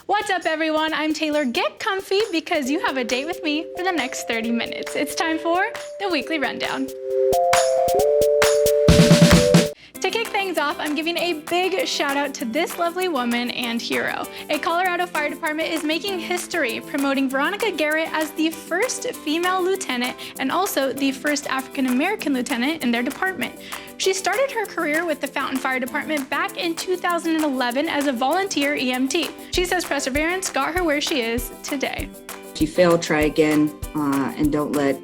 What's up, everyone? I'm Taylor. Get comfy because you have a date with me for the next 30 minutes. It's time for the Weekly Rundown. To kick things off, I'm giving a big shout out to this lovely woman and hero. A Colorado Fire Department is making history, promoting Veronica Garrett as the first female lieutenant and also the first African-American lieutenant in their department. She started her career with the Fountain Fire Department back in 2011 as a volunteer EMT. She says perseverance got her where she is today. If you fail, try again, and don't let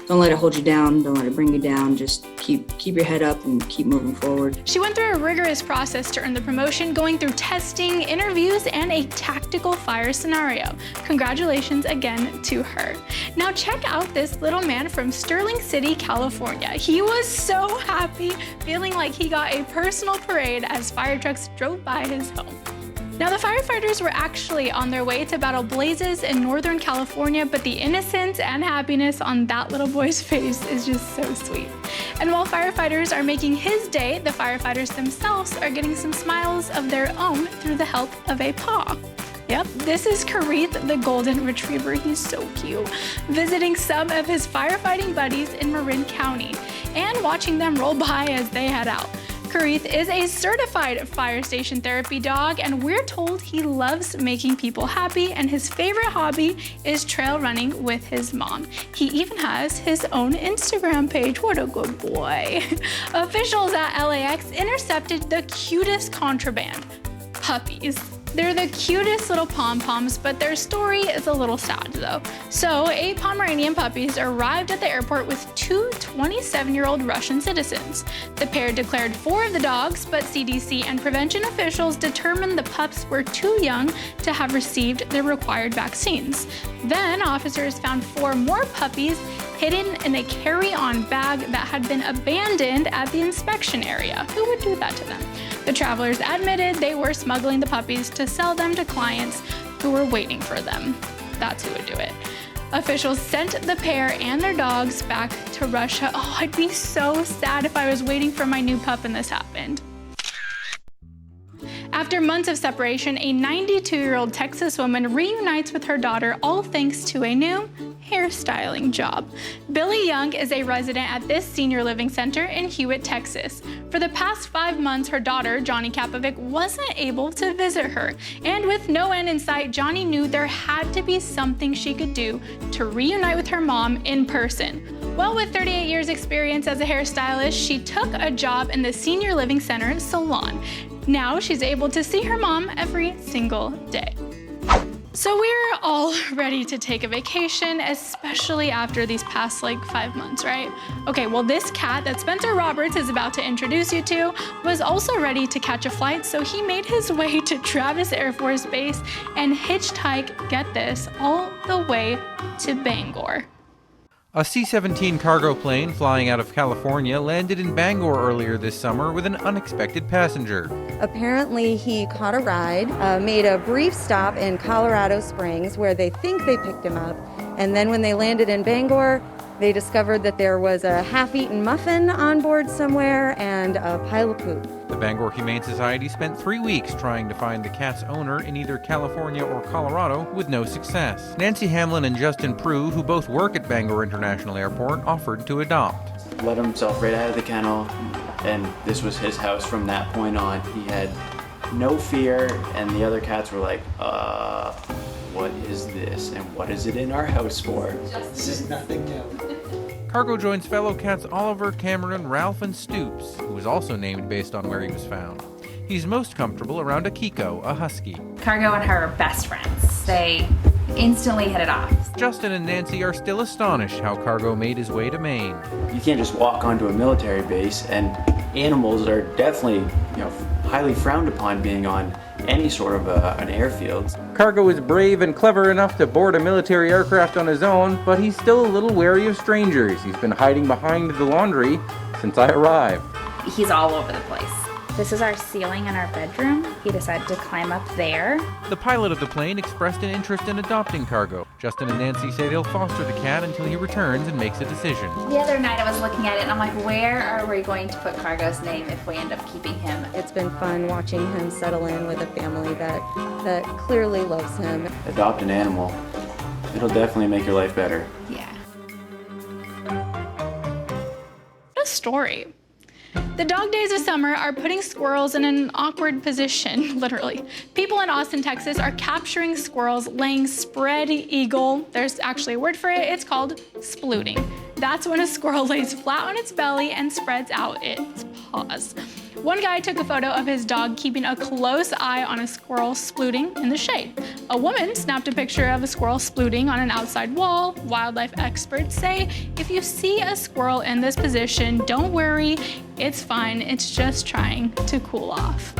it hold you down. Don't let it bring you down. Just keep your head up and keep moving forward. She went through a rigorous process to earn the promotion, going through testing, interviews, and a tactical fire scenario. Congratulations again to her. Now check out this little man from Sterling City, California. He was so happy, feeling like he got a personal parade as fire trucks drove by his home. Now, the firefighters were actually on their way to battle blazes in Northern California, but the innocence and happiness on that little boy's face is just so sweet. And while firefighters are making his day, the firefighters themselves are getting some smiles of their own through the help of a paw. Yep, this is Karith, the golden retriever. He's so cute. Visiting some of his firefighting buddies in Marin County and watching them roll by as they head out. Karith is a certified fire station therapy dog, and we're told he loves making people happy, and his favorite hobby is trail running with his mom. He even has his own Instagram page. What a good boy. Officials at LAX intercepted the cutest contraband, puppies. They're the cutest little pom-poms, but their story is a little sad though. So 8 Pomeranian puppies arrived at the airport with 2 27-year-old Russian citizens. The pair declared 4 of the dogs, but CDC and prevention officials determined the pups were too young to have received the required vaccines. Then officers found 4 more puppies hidden in a carry-on bag that had been abandoned at the inspection area. Who would do that to them? The travelers admitted they were smuggling the puppies to sell them to clients who were waiting for them. That's who would do it. Officials sent the pair and their dogs back to Russia. Oh, I'd be so sad if I was waiting for my new pup and this happened. After months of separation, a 92-year-old Texas woman reunites with her daughter, all thanks to a new hairstyling job. Billy Young is a resident at this senior living center in Hewitt, Texas. For the past 5 months, her daughter, Johnny Kapovic, wasn't able to visit her. And with no end in sight, Johnny knew there had to be something she could do to reunite with her mom in person. Well, with 38 years experience as a hairstylist, she took a job in the senior living center salon. Now she's able to see her mom every single day. So we're all ready to take a vacation, especially after these past 5 months, right? Okay, well, this cat that Spencer Roberts is about to introduce you to was also ready to catch a flight, so he made his way to Travis Air Force Base and hitchhiked, get this, all the way to Bangor. A C-17 cargo plane flying out of California landed in Bangor earlier this summer with an unexpected passenger. Apparently he caught a ride, made a brief stop in Colorado Springs where they think they picked him up, and then when they landed in Bangor, they discovered that there was a half-eaten muffin on board somewhere and a pile of poop. The Bangor Humane Society spent 3 weeks trying to find the cat's owner in either California or Colorado with no success. Nancy Hamlin and Justin Prue, who both work at Bangor International Airport, offered to adopt. Let himself right out of the kennel, and this was his house from that point on. He had no fear, and the other cats were like, what is this, and what is it in our house for? This is nothing new. Cargo joins fellow cats Oliver, Cameron, Ralph, and Stoops, who was also named based on where he was found. He's most comfortable around a Kiko, a husky. Cargo and her are best friends. They instantly hit it off. Justin and Nancy are still astonished how Cargo made his way to Maine. You can't just walk onto a military base, and animals are definitely, highly frowned upon being on any sort of an airfield. Cargo is brave and clever enough to board a military aircraft on his own, but he's still a little wary of strangers. He's been hiding behind the laundry since I arrived. He's all over the place. This is our ceiling in our bedroom. He decided to climb up there. The pilot of the plane expressed an interest in adopting Cargo. Justin and Nancy say they'll foster the cat until he returns and makes a decision. The other night I was looking at it and I'm like, where are we going to put Cargo's name if we end up keeping him? It's been fun watching him settle in with a family that clearly loves him. Adopt an animal. It'll definitely make your life better. Yeah. What a story. The dog days of summer are putting squirrels in an awkward position, literally. People in Austin, Texas are capturing squirrels laying spread eagle. There's actually a word for it. It's called splooting. That's when a squirrel lays flat on its belly and spreads out its paws. One guy took a photo of his dog keeping a close eye on a squirrel splooting in the shade. A woman snapped a picture of a squirrel splooting on an outside wall. Wildlife experts say if you see a squirrel in this position, don't worry, it's fine, it's just trying to cool off.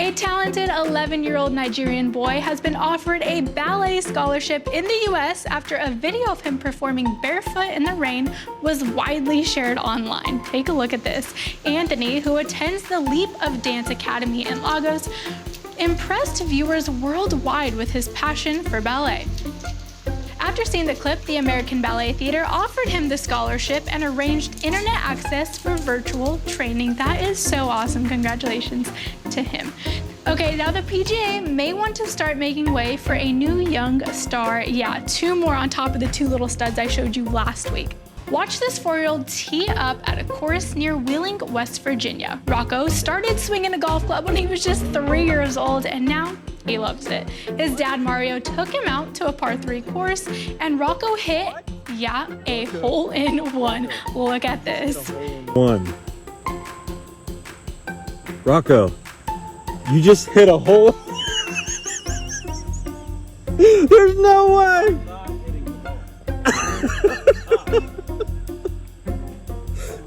A talented 11-year-old Nigerian boy has been offered a ballet scholarship in the US after a video of him performing barefoot in the rain was widely shared online. Take a look at this. Anthony, who attends the Leap of Dance Academy in Lagos, impressed viewers worldwide with his passion for ballet. After seeing the clip, the American Ballet Theater offered him the scholarship and arranged internet access for virtual training. That is so awesome. Congratulations to him. Okay, now the PGA may want to start making way for a new young star. Yeah, 2 more on top of the 2 little studs I showed you last week. Watch this 4-year-old tee up at a course near Wheeling, West Virginia. Rocco started swinging a golf club when he was just 3 years old, and now he loves it. His dad, Mario, took him out to a par 3 course, and Rocco hit, yeah, a hole-in-one. Look at this. 1. Rocco, you just hit a hole. There's no way.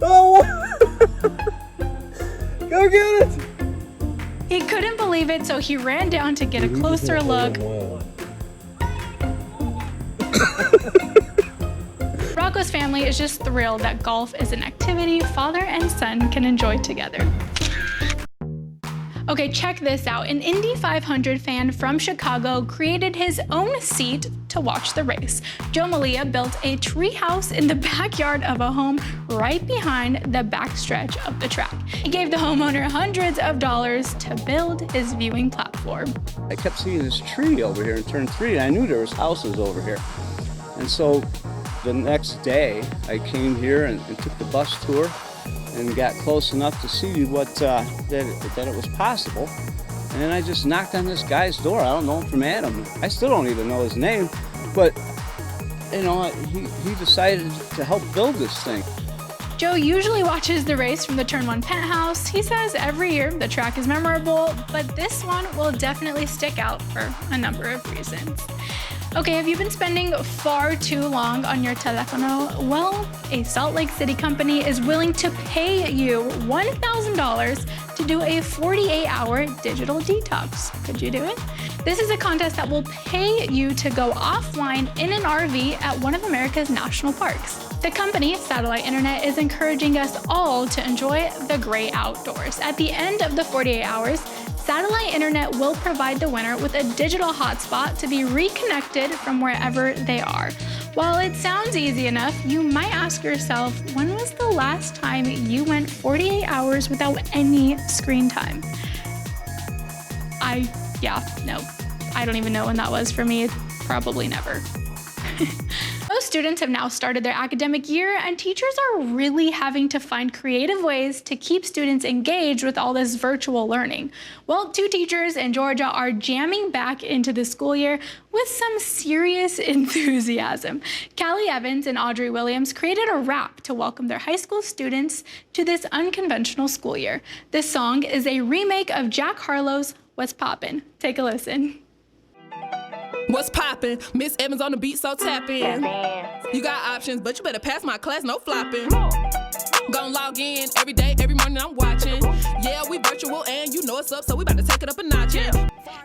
Oh, go get it. He couldn't believe it, so he ran down to get a closer look. Rocco's family is just thrilled that golf is an activity father and son can enjoy together. Okay, check this out. An Indy 500 fan from Chicago created his own seat to watch the race. Joe Malia built a treehouse in the backyard of a home right behind the backstretch of the track. He gave the homeowner hundreds of dollars to build his viewing platform. I kept seeing this tree over here in turn 3, and I knew there was houses over here. And so the next day, I came here and took the bus tour and got close enough to see what that it was possible. And then I just knocked on this guy's door. I don't know him from Adam. I still don't even know his name, but you know, he decided to help build this thing. Joe usually watches the race from the Turn 1 penthouse. He says every year the track is memorable, but this one will definitely stick out for a number of reasons. Okay, have you been spending far too long on your telefono? Well, a Salt Lake City company is willing to pay you $1,000 to do a 48-hour digital detox. Could you do it? This is a contest that will pay you to go offline in an RV at one of America's national parks. The company, Satellite Internet, is encouraging us all to enjoy the great outdoors. At the end of the 48 hours, Satellite Internet will provide the winner with a digital hotspot to be reconnected from wherever they are. While it sounds easy enough, you might ask yourself, when was the last time you went 48 hours without any screen time? I don't even know when that was for me. Probably never. Most students have now started their academic year, and teachers are really having to find creative ways to keep students engaged with all this virtual learning. Well, 2 teachers in Georgia are jamming back into the school year with some serious enthusiasm. Callie Evans and Audrey Williams created a rap to welcome their high school students to this unconventional school year. This song is a remake of Jack Harlow's What's Poppin'. Take a listen. What's poppin'? Miss Evans on the beat, so tap in. You got options, but you better pass my class, no flopping. Gon' log in every day, every morning I'm watching. Yeah, we virtual and you know it's up, so we about to take it up a notch.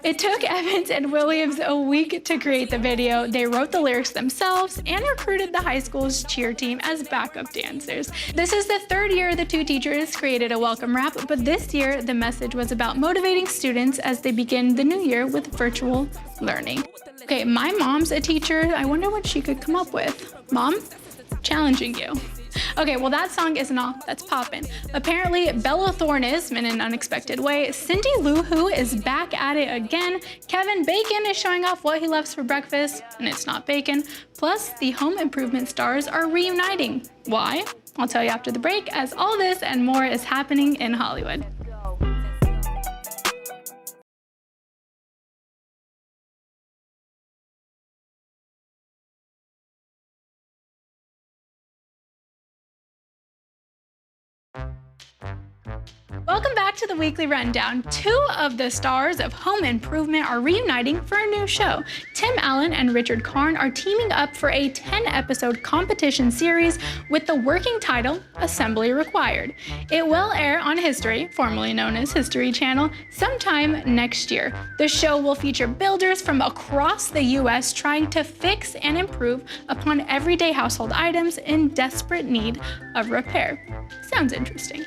It took Evans and Williams a week to create the video. They wrote the lyrics themselves and recruited the high school's cheer team as backup dancers. This is the third year the two teachers created a welcome rap, but this year the message was about motivating students as they begin the new year with virtual learning. Okay, my mom's a teacher. I wonder what she could come up with. Mom, challenging you. Okay, well that song isn't all that's poppin'. Apparently, Bella Thorne is, in an unexpected way. Cindy Lou Who is back at it again. Kevin Bacon is showing off what he loves for breakfast, and it's not bacon. Plus, the home improvement stars are reuniting. Why? I'll tell you after the break, as all this and more is happening in Hollywood. Welcome back to the Weekly Rundown. Two of the stars of Home Improvement are reuniting for a new show. Tim Allen and Richard Karn are teaming up for a 10-episode competition series with the working title, Assembly Required. It will air on History, formerly known as History Channel, sometime next year. The show will feature builders from across the U.S. trying to fix and improve upon everyday household items in desperate need of repair. Sounds interesting.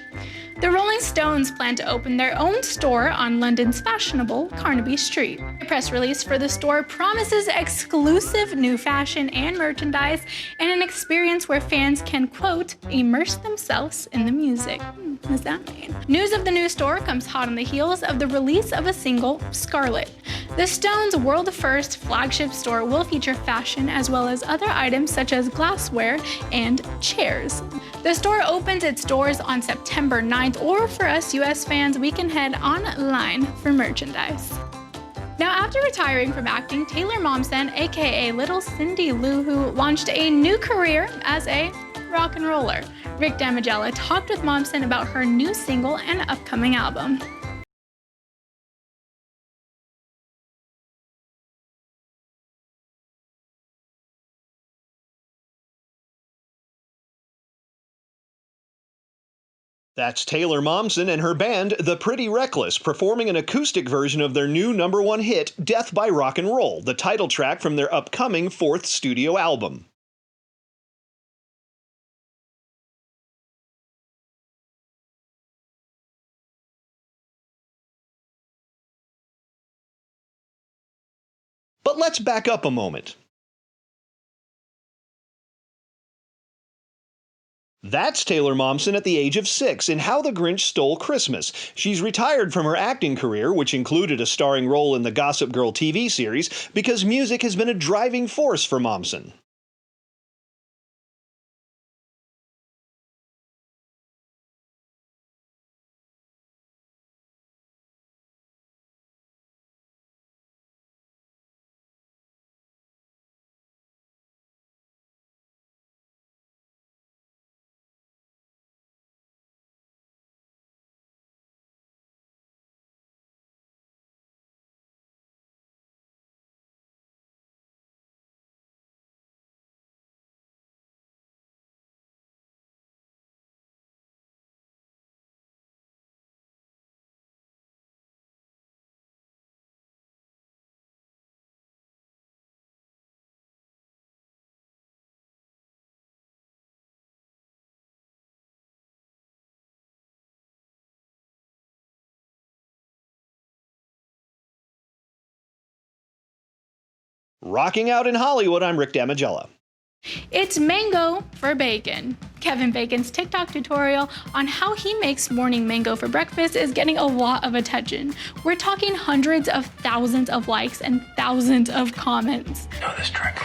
The Rolling Stones plan to open their own store on London's fashionable Carnaby Street. A press release for the store promises exclusive new fashion and merchandise and an experience where fans can, quote, immerse themselves in the music. What does that mean? News of the new store comes hot on the heels of the release of a single, Scarlet. The Stones' world-first flagship store will feature fashion as well as other items such as glassware and chairs. The store opens its doors on September 9th, or for us US fans, we can head online for merchandise. Now, after retiring from acting, Taylor Momsen, aka Little Cindy Lou Who, launched a new career as a rock and roller. Rick Damigella talked with Momsen about her new single and upcoming album. That's Taylor Momsen and her band, The Pretty Reckless, performing an acoustic version of their new #1 hit, Death by Rock and Roll, the title track from their upcoming 4th studio album. But let's back up a moment. That's Taylor Momsen at the age of 6 in How the Grinch Stole Christmas. She's retired from her acting career, which included a starring role in the Gossip Girl TV series, because music has been a driving force for Momsen. Rocking out in Hollywood, I'm Rick Damigella. It's mango for bacon. Kevin Bacon's TikTok tutorial on how he makes morning mango for breakfast is getting a lot of attention. We're talking hundreds of thousands of likes and thousands of comments. Know this trick.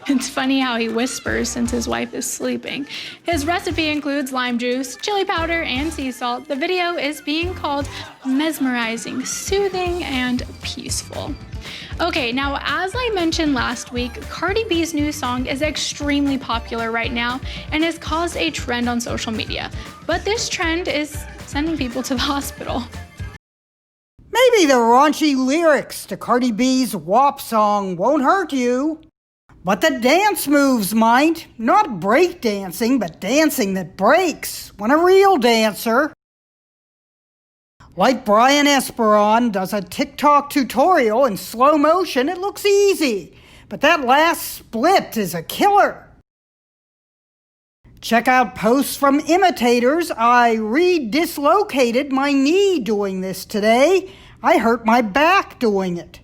It's funny how he whispers since his wife is sleeping. His recipe includes lime juice, chili powder, and sea salt. The video is being called mesmerizing, soothing, and peaceful. Okay, now as I mentioned last week, Cardi B's new song is extremely popular right now and has caused a trend on social media. But this trend is sending people to the hospital. Maybe Maybe the raunchy lyrics to Cardi B's WAP song won't hurt you, but the dance moves might. Not break dancing, but dancing that breaks when a real dancer, like Brian Esperon, does a TikTok tutorial in slow motion. It looks easy, but that last split is a killer. Check out posts from imitators. I re-dislocated my knee doing this today. I hurt my back doing it.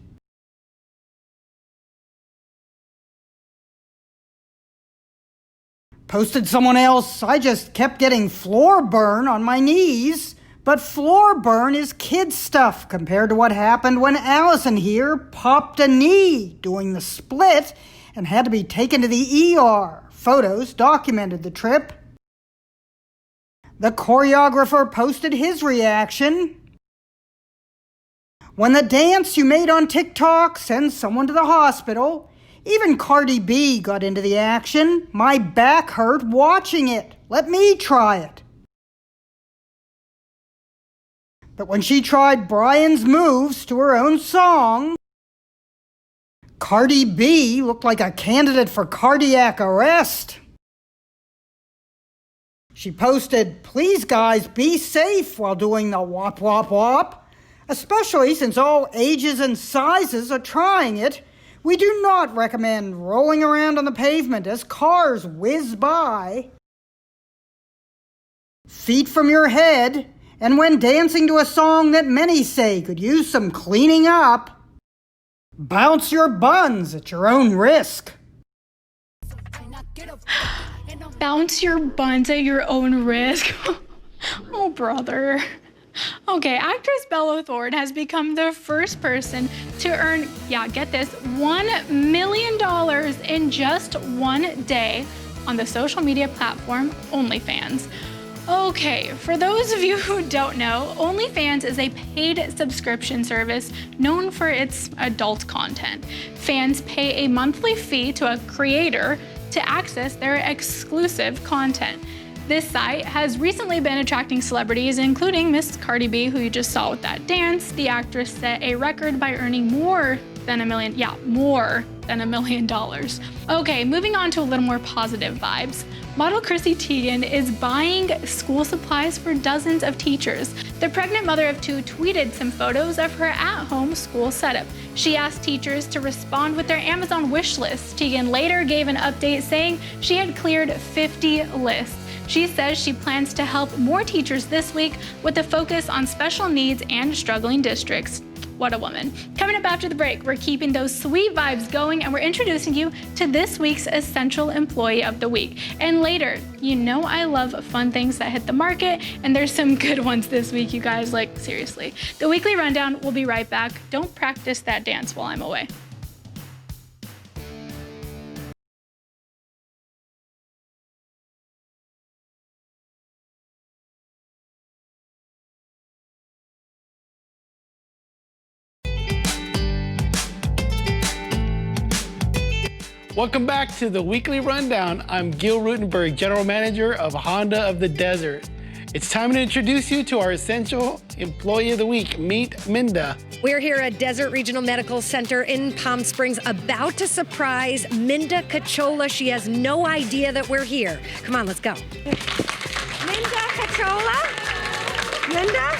Posted someone else. I just kept getting floor burn on my knees. But floor burn is kid stuff compared to what happened when Allison here popped a knee doing the split and had to be taken to the ER. Photos documented the trip. The choreographer posted his reaction. When the dance you made on TikTok sends someone to the hospital, even Cardi B got into the action. My back hurt watching it. Let me try it. But when she tried Brian's moves to her own song, Cardi B looked like a candidate for cardiac arrest. She posted, "Please guys, be safe while doing the wop wop wop. Especially since all ages and sizes are trying it. We do not recommend rolling around on the pavement as cars whiz by. Feet from your head, and when dancing to a song that many say could use some cleaning up, bounce your buns at your own risk." Bounce your buns at your own risk. Oh, brother. Okay, actress Bella Thorne has become the first person to earn, get this, $1 million in just one day on the social media platform OnlyFans. Okay, for those of you who don't know, OnlyFans is a paid subscription service known for its adult content. Fans pay a monthly fee to a creator to access their exclusive content. This site has recently been attracting celebrities, including Miss Cardi B, who you just saw with that dance. The actress set a record by earning more than $1 million. Okay, moving on to a little more positive vibes. Model Chrissy Teigen is buying school supplies for dozens of teachers. The pregnant mother of two tweeted some photos of her at-home school setup. She asked teachers to respond with their Amazon wish list. Teigen later gave an update saying she had cleared 50 lists. She says she plans to help more teachers this week with a focus on special needs and struggling districts. What a woman. Coming up after the break, we're keeping those sweet vibes going and we're introducing you to this week's Essential Employee of the Week. And later, you know I love fun things that hit the market, and there's some good ones this week, you guys, like seriously. The weekly rundown will be right back. Don't practice that dance while I'm away. Welcome back to the Weekly Rundown. I'm Gil Rutenberg, General Manager of Honda of the Desert. It's time to introduce you to our Essential Employee of the Week. Meet Minda. We're here at Desert Regional Medical Center in Palm Springs, about to surprise Minda Coachella. She has no idea that we're here. Come on, let's go. Minda Coachella? Minda?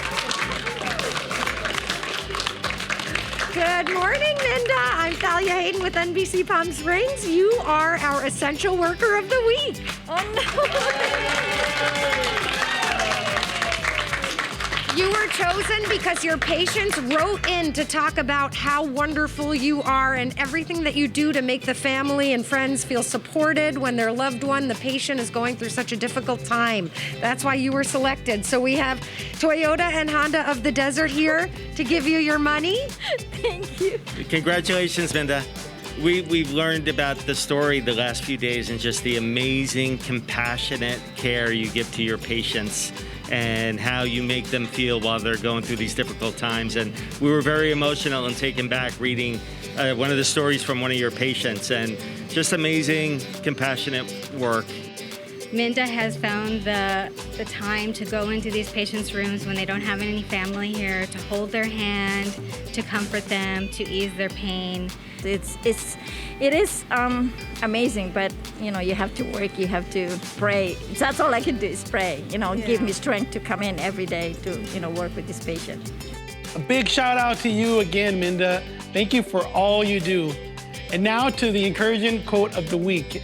Good morning, Minda. I'm Thalia Hayden with NBC Palm Springs. You are our Essential Worker of the Week. Oh, no. You were chosen because your patients wrote in to talk about how wonderful you are and everything that you do to make the family and friends feel supported when their loved one, the patient, is going through such a difficult time. That's why you were selected. So we have Toyota and Honda of the Desert here to give you your money. Thank you. Congratulations, Minda. We've learned about the story the last few days and just the amazing, compassionate care you give to your patients and how you make them feel while they're going through these difficult times. And we were very emotional and taken back reading one of the stories from one of your patients, and just amazing, compassionate work. Minda has found the time to go into these patients' rooms when they don't have any family here, to hold their hand, to comfort them, to ease their pain. It is amazing, but you have to work, you have to pray. That's all I can do is pray. Give me strength to come in every day to work with this patient. A big shout out to you again, Minda. Thank you for all you do. And now to the encouraging quote of the week.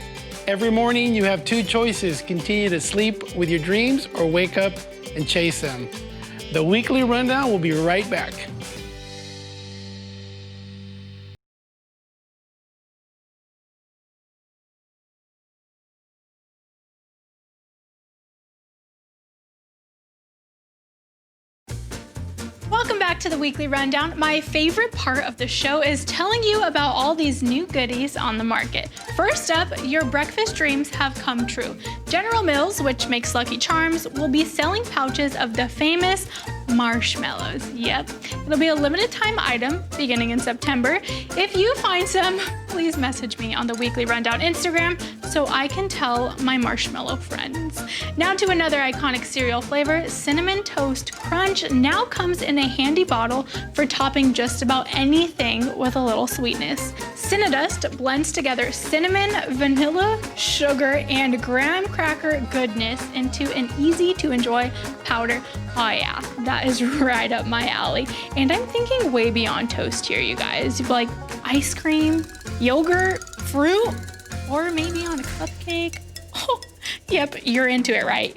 Every morning you have two choices: continue to sleep with your dreams or wake up and chase them. The weekly rundown will be right back. Welcome back to the Weekly Rundown. My favorite part of the show is telling you about all these new goodies on the market. First up, your breakfast dreams have come true. General Mills, which makes Lucky Charms, will be selling pouches of the famous marshmallows. Yep, it'll be a limited time item beginning in September. If you find some, please message me on the Weekly Rundown Instagram so I can tell my marshmallow friends. Now to another iconic cereal flavor, Cinnamon Toast Crunch now comes in a handy bottle for topping just about anything with a little sweetness. Cinnadust blends together cinnamon, vanilla, sugar, and graham cracker goodness into an easy to enjoy powder. Oh yeah, that is right up my alley. And I'm thinking way beyond toast here, you guys. Like ice cream, yogurt, fruit, or maybe on a cupcake. Oh, yep, you're into it, right?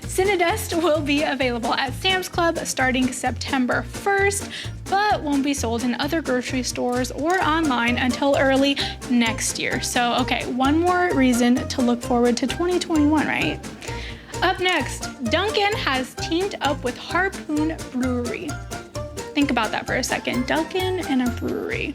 Cinnadust will be available at Sam's Club starting September 1st, but won't be sold in other grocery stores or online until early next year. So, okay, one more reason to look forward to 2021, right? Up next, Dunkin' has teamed up with Harpoon Brewery. Think about that for a second. Dunkin' and a brewery.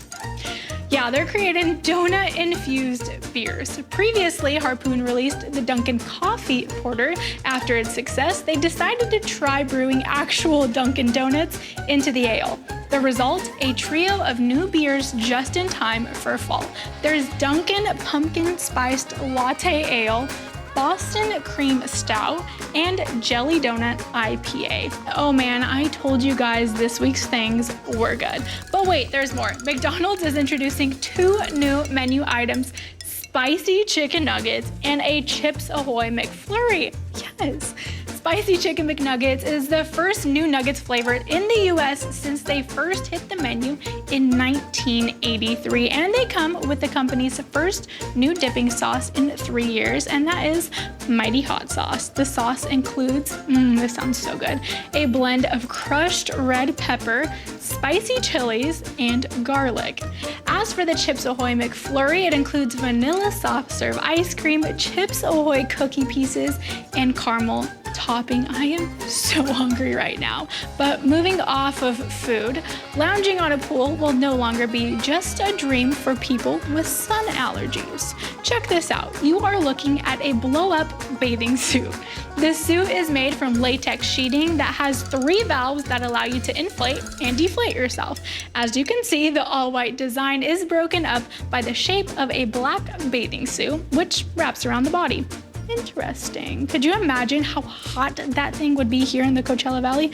Yeah, they're creating donut-infused beers. Previously, Harpoon released the Dunkin' Coffee Porter. After its success, they decided to try brewing actual Dunkin' Donuts into the ale. The result, a trio of new beers just in time for fall. There's Dunkin' Pumpkin Spiced Latte Ale, Boston Cream Stout, and Jelly Donut IPA. Oh man, I told you guys this week's things were good. But wait, there's more. McDonald's is introducing 2 new menu items: spicy chicken nuggets and a Chips Ahoy McFlurry. Yes. Spicy Chicken McNuggets is the first new nuggets flavor in the US since they first hit the menu in 1983, and they come with the company's first new dipping sauce in 3 years, and that is Mighty Hot Sauce. The sauce includes, this sounds so good, a blend of crushed red pepper, spicy chilies, and garlic. As for the Chips Ahoy McFlurry, it includes vanilla soft serve ice cream, Chips Ahoy cookie pieces, and caramel topping. I am so hungry right now. But moving off of food, lounging on a pool will no longer be just a dream for people with sun allergies. Check this out. You are looking at a blow-up bathing suit. This suit is made from latex sheeting that has 3 valves that allow you to inflate and deflate yourself. As you can see, the all-white design is broken up by the shape of a black bathing suit, which wraps around the body. Interesting. Could you imagine how hot that thing would be here in the Coachella Valley?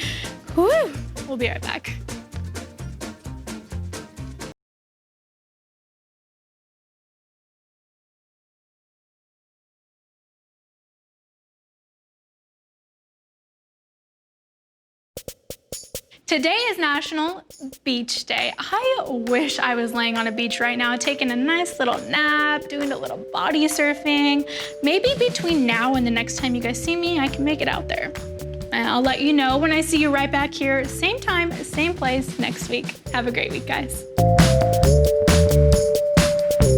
Whew. We'll be right back. Today is National Beach Day. I wish I was laying on a beach right now, taking a nice little nap, doing a little body surfing. Maybe between now and the next time you guys see me, I can make it out there. And I'll let you know when I see you right back here, same time, same place next week. Have a great week, guys.